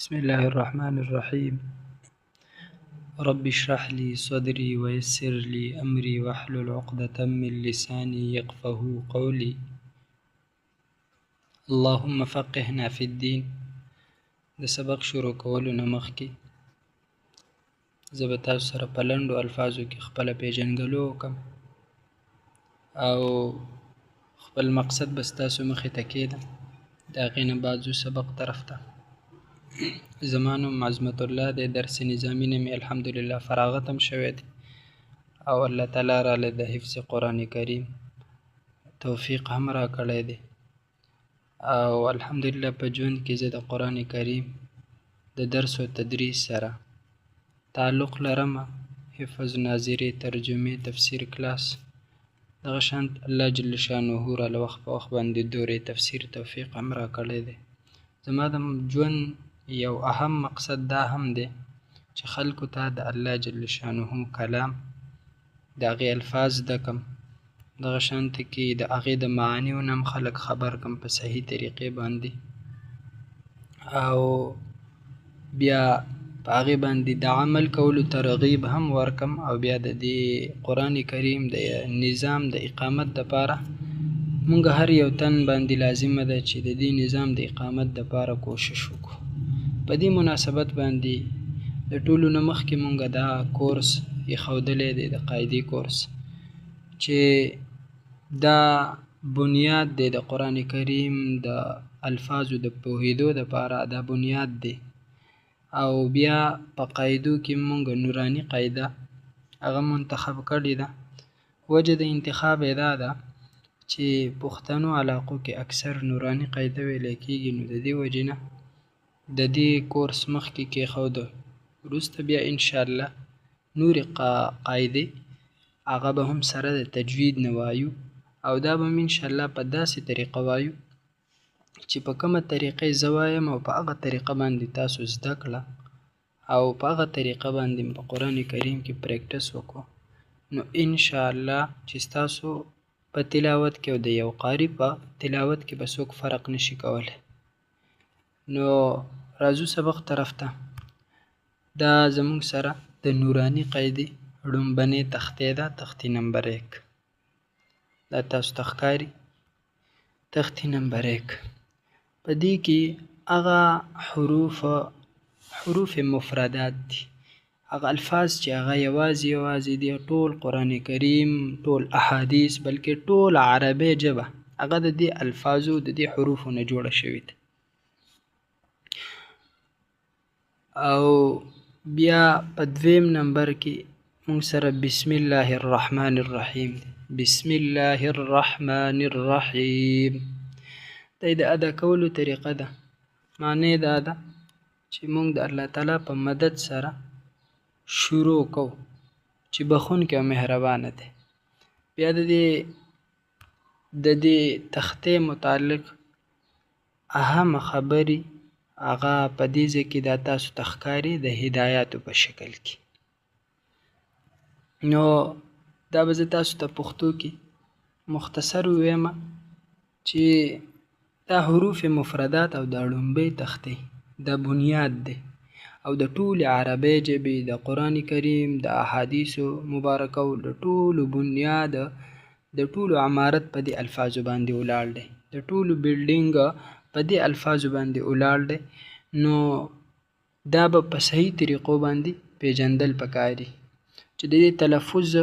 بسم الله الرحمن الرحيم. رب اشرح لي صدري ويسر لي أمري واحلل عقدة من لساني يفقه قولي. اللهم فقهنا في الدين. د سبق شروع کولو نه مخکې زه به تاسو سره په لنډو الفاظو کې خپله پیژنګلو وکړم او خپل مقصد به ستاسو مخې ته کېږدم. د هغې نه بعد ځو سبق طرف ته. زما نوم عظمت الله دی. درس نظامي نه مې الحمدلله فراغت هم شوی دی او الله تعالی راله د حفظ قرآن کریم توفیق هم راکړی دی او الحمدلله په ژوند کې زه د قرآن کریم د درس و تدریس سره تعلق لرم. حفظ، ناظرې، ترجمې، تفسیر کلاس، دغه شانت الله جل شانه راله وخت په وخت باندې دورې تفسیر توفیق هم راکړی دی. زما د ژوند یو اهم مقصد دا هم دی چې خلکو ته د الله جل شانه کلام د هغې الفاظ زده کړم، دغه شانته کې د هغې د معانیو نه هم خلک خبر کړم په صحیح طریقې باندې او بیا په هغې باندې د عمل کولو ترغیب هم ورکړم او بیا د دې قرآن کریم د نظام د اقامت دپاره مونږ هر یو تن باندې لازمه ده چې د دې نظام د اقامت دپاره کوشش وکړو. په دې مناسبت باندې د ټولو نه مخکې مونږ دا کورس ایښودلی دی، د قاعدې کورس، چې دا بنیاد دی د قرآن کریم د الفاظو د پوهېدو دپاره. دا بنیاد دی او بیا په قاعدو کې مونږ نوراني قاعده هغه منتخب کړې ده. وجه د انتخاب یې دا ده چې پښتنو علاقو کې اکثر نوراني قاعده ویلی کېږي، نو د دې وجې نه د دې کورس مخکې کېښوده. وروسته بیا انشاءالله نورې قاعدې هغه به هم سره د تجوید نه وایو او دا به هم انشاءالله په داسې طریقه وایو چې په کومه طریقه یې زه وایم او په هغه طریقه باندې تاسو زده کړه او په هغه طریقه باندې په قرآن کریم کې پریکټس وکړو، نو انشاءالله چې ستاسو په تلاوت کې او د یو قاري په تلاوت کې به څوک فرق نشي کولی. نو راځو سبق طرف ته. دا زموږ سره د نوراني قاعدې لومبنۍ تختې ده، تختې نمبر 1. دا تاسو ته ښکاري تختې نمبر 1. په دې کې هغه حروف مفردات دي، هغه الفاظ چې هغه یوازې دی ټول قرآن کریم، ټول احادیث، بلکې ټول عربی ژبه هغه د دې الفاظو د دې حروفو نه جوړه شوې ده. او بیا په 2 نمبر کې مونږ سره بسم الله الرحمن الرحیم دی. بسم الله الرحمن الرحیم دا د ادا کولو طریقه ده. معنی دا ده چې مونږ د الله تعالی په مدد سره شروع کوو چې بخونکی او مهربانه دی. بیا د دې تختې متعلق اهم خبرې هغه په دې ځای کې دا تاسو ته ښکاري د هدایاتو په شکل کې. نو دا به زه تاسو ته پښتو کې مختصر ووایم چې دا حروف مفردات او دا لومبۍ تختې دا بنیاد دی او د ټولې عربی ژبې د قرآن کریم د احادیثو مبارکو د ټولو بنیاد، د ټولو عمارت په دې الفاظو باندې ولاړ دی، د ټولو بلډینګ په دې الفاظو باندې ولاړ دی. نو دا به په صحیح طریقو باندې پیژندل پکار دي چې د دې تلفظ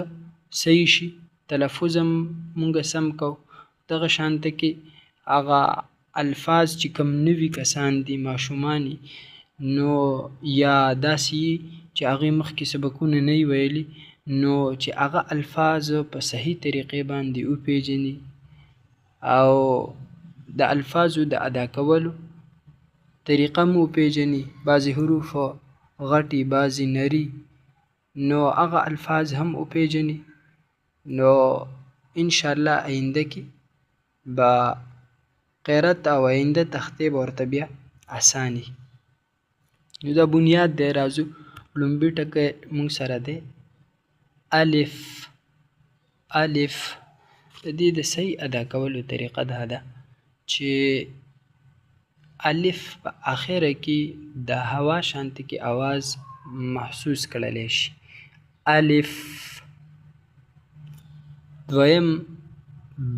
صحیح شي، تلفظ هم مونږ سم کو. دغه شانته کې هغه الفاظ چې کوم نوي کسان دي، ماشومانی، نو یا داسې چې هغې مخکې سبقونه نه ویلي، نو چې هغه الفاظ په صحیح طریقې باندې وپیژني او د الفاظو د ادا کولو طریقه مو وپیژني. بعضې حروف غټي، بعضې نري، نو هغه الفاظ هم وپیژني. نو انشاءالله آینده کې به قرأت او آینده تختې به ورته بیا اساني. نو دا بنیاد دی. راځو لومبي ټکی مونږ سره دی الف. الف د دې د صحیح ادا کولو طریقه دا ده چې الف په اخره کې د هوا شانته کې आवाज محسوس کړلی شي. الف. دویم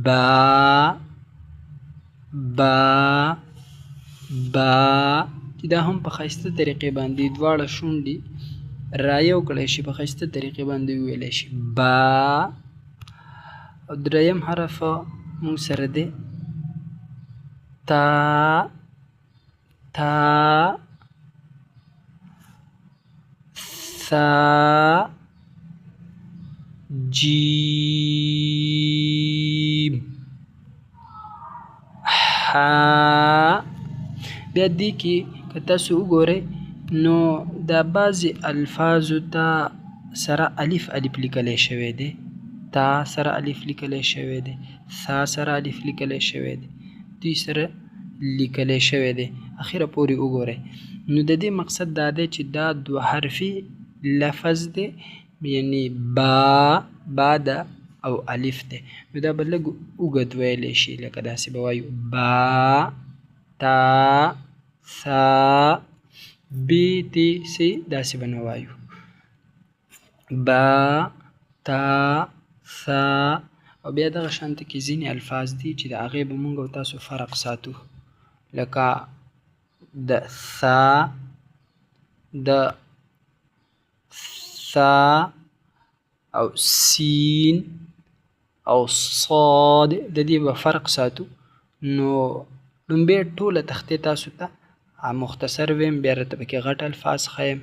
با. با با چې دا هم په ښایسته طریقې باندې دواړه شونډې رایو کړی شي، په ښایسته طریقې باندې وویلی شي با. او دریم حرف مونږ سره دی تا. تا. ثا. جیم. ها. بیا دې کې که تاسو وګورئ نو دا بعضې الفاظو ته سره الف لیکلی شوی دی. تا سره الف لیکلی شوی دی، ثا سره الف لیکلی شوی دی، دوی سره لیکلی شوی دی. اخره پورې وګورئ. نو د دې مقصد دا دی چې دا دوه حرفي لفظ دی، یعنی با ده او الف دی. نو دا به لږ اوږد ویلی شي، لکه داسې به وایو با تا ثا بی تی سی، داسې به نه وایو. با تا ثا. او بیا دغه شانته کې ځینې الفاظ دي چې د هغې به مونږ او تاسو فرق ساتو، لکه د ثا، د ثا او سین او صاد، د دې به فرق ساتو. نو لومبی ټوله تختې تاسو ته مختصر ویم، بیا راته پکې غټ الفاظ ښیم،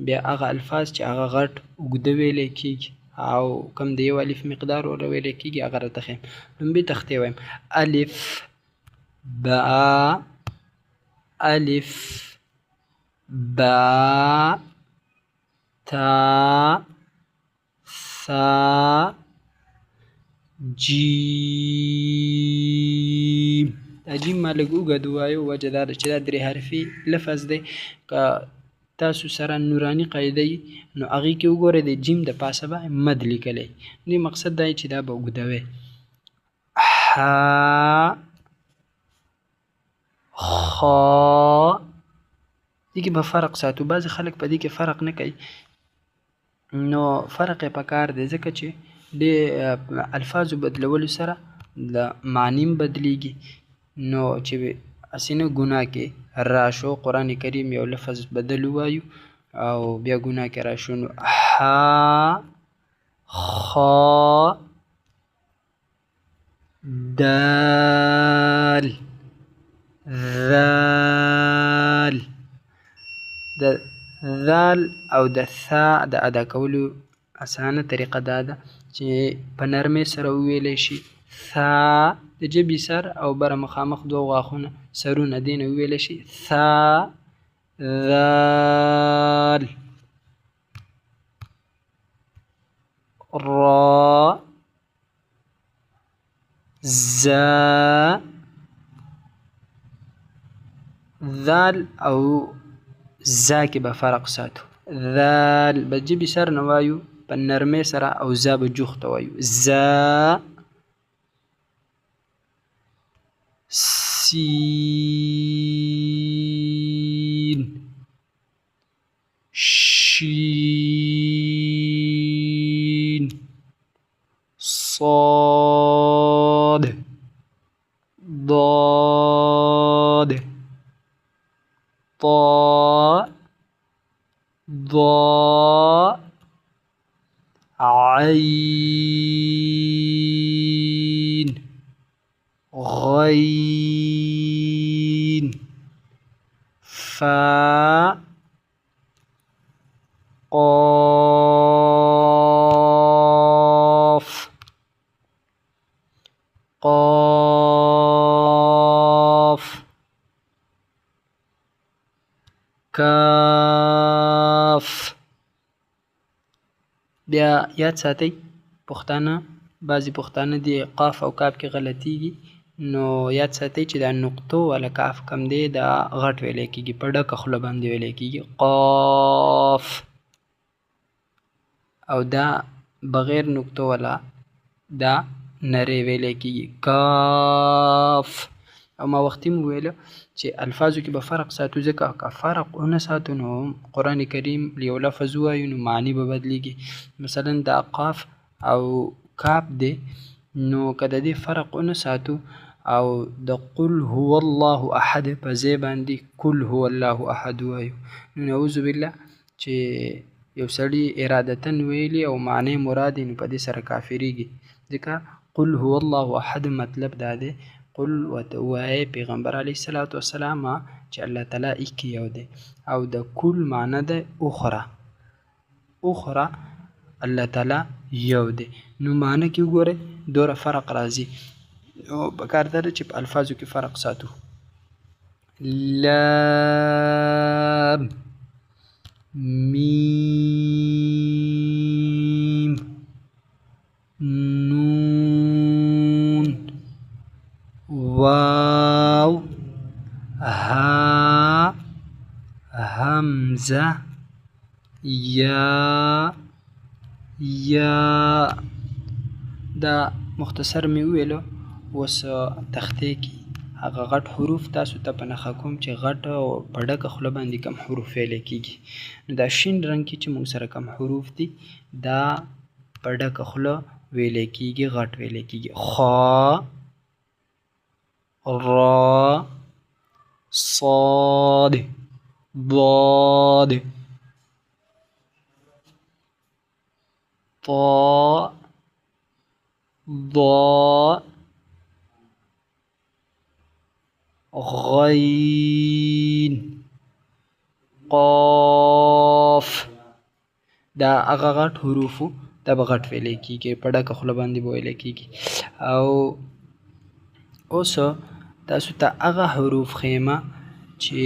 بیا هغه الفاظ چې هغه غټ اوږده ویلی کېږي او کم د یو الف مقدار ورته ویلی کېږي هغه راته ښیم. لومبی تختې وایم الف با، الف با تا ثا جیم. دا جیم ما لږ اوږد ووایو، وجه دا ده چې دا درې حرفي لفظ دی. که تاسو سره نوراني قاعده وي نو هغې کې وګورئ د جیم د پاسه به مد لیکلی. دوی مقصد دا چې دا به اوږدوئ. ها خا. دې کې به فرق ساتو. بعضې خلک په دې کې فرق نه کوي، نو فرق یې پکار دی، ځکه چې د الفاظو بدلولو سره د معنی بدلیږي. نو چې هسې نه ګناه کې راشو، قرآن کریم یو لفظ بدل ووایو او بیا ګناه کې راشو، نو ها خا دال ذال. د ذال او د ثا د ادا کولو اسانه طریقه دا ده چې په نرمۍ سره وویلی شي. ثا د ژبې سر او بره مخامخ دوه غاښونه سرونه دې نه وویلی شي. ثا ذال. را زا. ذال او زا کې به فرق ساتو. ذال به ژبې سر نه وایو په نرمۍ سره، او زا به جوخته وایو. زا. سین. شین. صاد. ضاد. طاء. ضاء. عين. غين. فاء. قاف. قاف. کاف. بیا یاد ساتئ پښتانه، بعضې پښتانه د قاف او کاف کې غلطیږي، نو یاد ساتئ چې دا نقطو والا کاف کم دی دا غټ ویلی کېږي، په ډکه خوله باندې ویلی کېږي قاف. او دا بغیر نقطو والا دا نری ویلی کېږي کاف. او ما وختي مو ویله چې الفاظو کې به فرق ساتو، ځکه که فرق ونه ساتو نو قرآن کریم یو لفظ ووایو نو معنی به بدلیږي. مثلا دا قاف او کاف دی، نو که د دې فرق ونه ساتو او د قل هو الله احد په ځای باندې قل هو الله احد ووایو، نو نعوذ بالله چې یو سړي ارادتن ویلي او معنی مراد نو په دې سره کافریږي. ځکه قل هو الله احد مطلب دا دی، قل ورته ووایې پیغمبر علیه الصلاة والسلام چې الله تعالی ایک یو دی، او د کل معنی ده اخرى الله تعالی یو دی. نو معنی کې وګورئ دوره فرق راځي، او پکار دا ده چې په الفاظو کې فرق ساتو. لام میم نون واو ها همزه یا دا مختصر می ویلو. اوس تختې کې هغه غټ حروف تاسو ته په نښه کوم چې غټ او په ډکه خوله باندې کم حروف ویلی کېږي. نو دا شین رنګ کې چې موږ سره کم حروف دي دا په ډکه خوله ویلی کېږي، غټ ویلی کېږي. خا را صاد ضاد طا ضاء غین قاف. دا هغه غټ حروفو دا به غټ ویلی کېږي، په ډکه خوله باندې به ویلی کېږي. او اوس تاسو ته هغه حروف ښیمه چې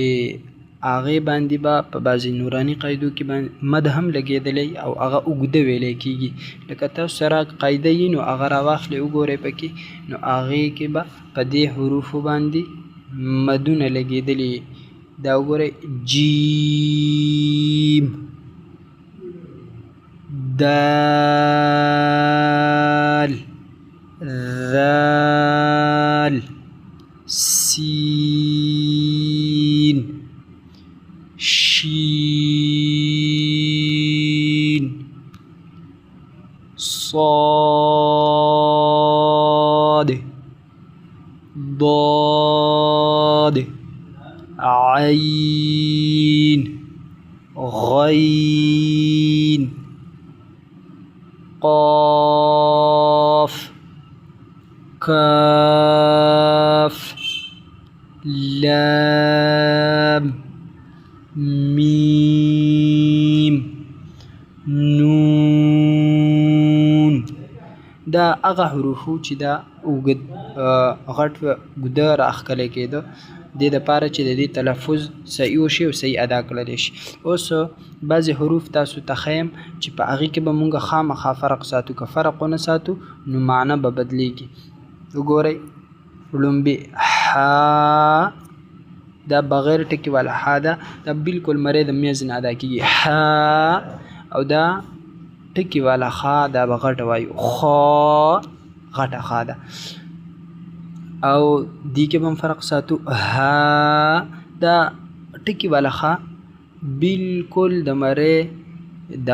هغې باندې به په بعضې نوراني قاعدو کې مد هم لګېدلی او هغه اوږده ویلی کېږي. لکه تاسو سره قاعده یي نو هغه راواخلئ وګورئ پکې، نو هغې کې به په دې حروفو باندې مدونه لګېدلي. دا وګورئ جیم دال ذال سین شین صاد ضاد عین غین قاف کاف لام میم نون. دا هغه حروفو چې دا اوږد غټ ګوده راښکلی کېده، دې دپاره چې د دې تلفظ صحیح وشي او صحیح ادا کړلی شي. اوس بعضې حروف تاسو ته ښیم چې په هغې کې به مونږ خامخا فرق ساتو، که فرق ونه ساتو نو معنی به بدلیږي. وګورئ لومبې حا، دا بغیر ټکي والا حا ده، دا بالکل مرۍ د میز نه ادا کېږي. حا او دا ټکي والا خا دا به غټه وایو، خا غټه خا ده. او دې کې به هم فرق ساتو. ها دا ټکي والا خا بالکل د مرۍ د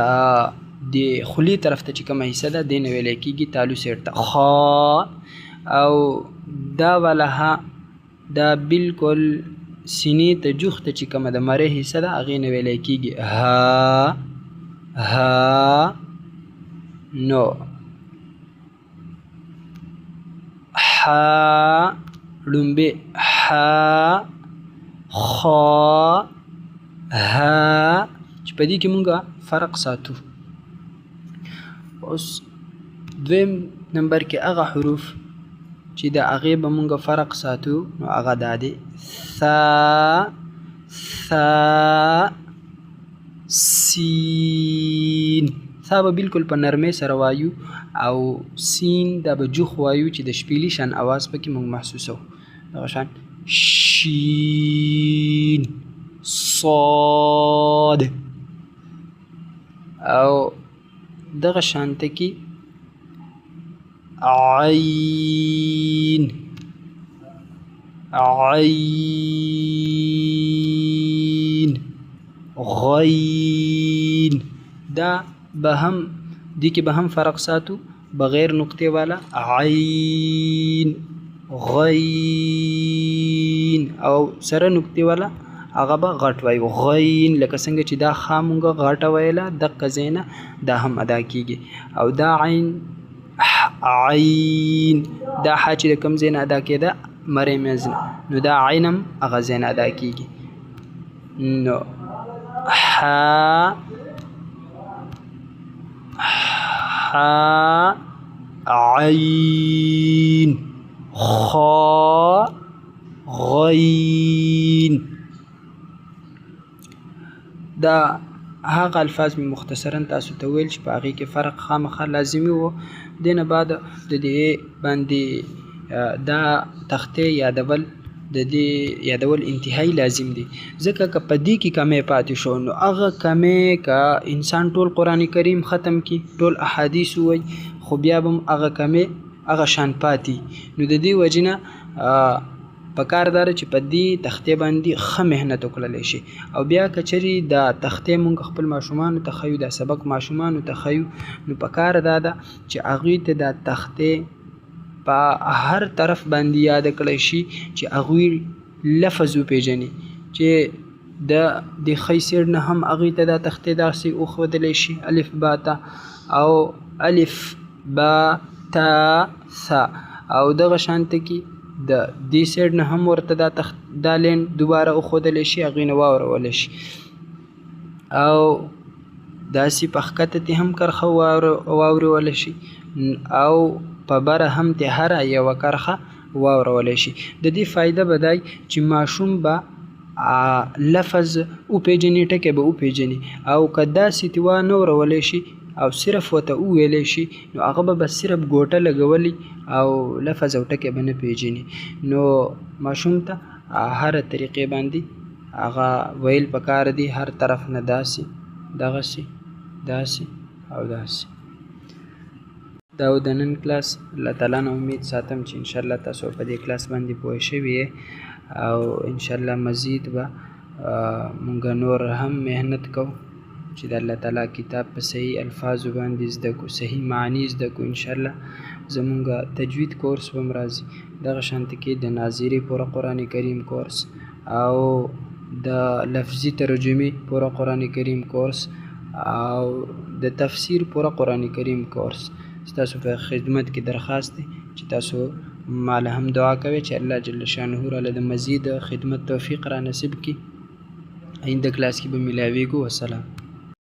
خولې طرف ته چې کومه حصه ده دې نه ویلی کېږي، تالو سیډ ته خا. او دا والا ها دا بالکل سینې ته جوخ ته چې کومه د مرۍ حصه ده هغې نه ویلی کېږي ها ها. نو حا لومبې حا خا ها چې په دې کې مونږ فرق ساتو. اوس دویم نمبر کې هغه حروف چې د هغې به مونږ فرق ساتو نو هغه دا دی ثا سین. ثا به بالکل په نرمۍ سره وایو او سین دا به جوخ وایو چې د شپیلي شان اواز پکې مونږ محسوسو. دغه شان شین صاد او دغه شانته کې عین عین غین. دا به هم دی کې به هم فرق ساتو بغیر نقطې والا عین غین او سره نقطې والا هغه به غټ وایو غین لکه څنګه چې دا خا مونږه غټه ویله دقه ځای نه دا هم ادا کیږي او دا عین عین دا ح چې د کوم ځای نه ادا کېده مرۍ منځ نه نو دا عین هم هغه ځای نه ادا کیږي نو عین خا غین. دا هغه الفاظ می مختصرا تاسو ته ویل چې په هغې کې فرق خامخا لازمي و. دې نه بعد د دې باندې دا تختې یادول انتهایی لازم دي ځکه که په دې کې کمی پاتې شو نو هغه کمی که انسان ټول قرآن کریم ختم کی ټول احادیث ووایي خو بیا به هم هغه کمی هغه شان پاتې نو د دې وجې نه پکار داره چې په دې تختې باندې ښه محنت وکړلی شي او بیا که چېرې دا تختې مونږ خپل ماشومانو ته ښیو دا سبق ماشومانو ته ښیو نو پکار دا ده چې هغوی ته دا تختې په هر طرف باندې یاد کړی شي چې هغوی لفظ وپېژني چې د ښی سیډ نه هم هغوی ته دا تختې داسې وښودلی شي الف با تا او الف با تا ثا او دغه شانته کې د دې سیډ نه هم ورته دا لین دوباره وښودلی شي هغوی نه واورولی شي او داسې په ښکته تې هم کرښه واورولی شي او په بره هم تې هره یوه کرښه واورولی شي. د دې فایده به دی چې ماشوم به لفظ وپېژني ټکی به وپېژني او که داسې تې وانورولی شي او صرف ورته وویلی شي نو هغه به صرف ګوټه لګولی او لفظ او ټکی به نه پېژني نو ماشوم ته هره طریقې باندې هغه ویل پکار دي هر طرف نه داسې دغسې داسې او داسې. دا و د نن کلاس. الله تعالی نه امید ساتم چې انشاءالله تاسو په دې کلاس باندې پوه شوي او انشاءالله مزید به مونږ نور هم محنت کوو چې د الله تعالی کتاب په صحیح الفاظو باندې زده کړو صحیح معنی زده کړو. انشاءالله زمونږ تجوید کورس به هم راځي دغه شانته کې د ناظري پوره قرآن کریم کورس او د لفظي ترجمې پوره قرآن کریم کورس او د تفسیر پوره قرآن کریم کورس ستاسو په خدمت کې درخواست دی چې تاسو مال هم دعا کوئ چې الله جل شانه راله د مزید خدمت توفیق را نصیب کړي. آینده کلاس کې به ملاویږو. والسلام.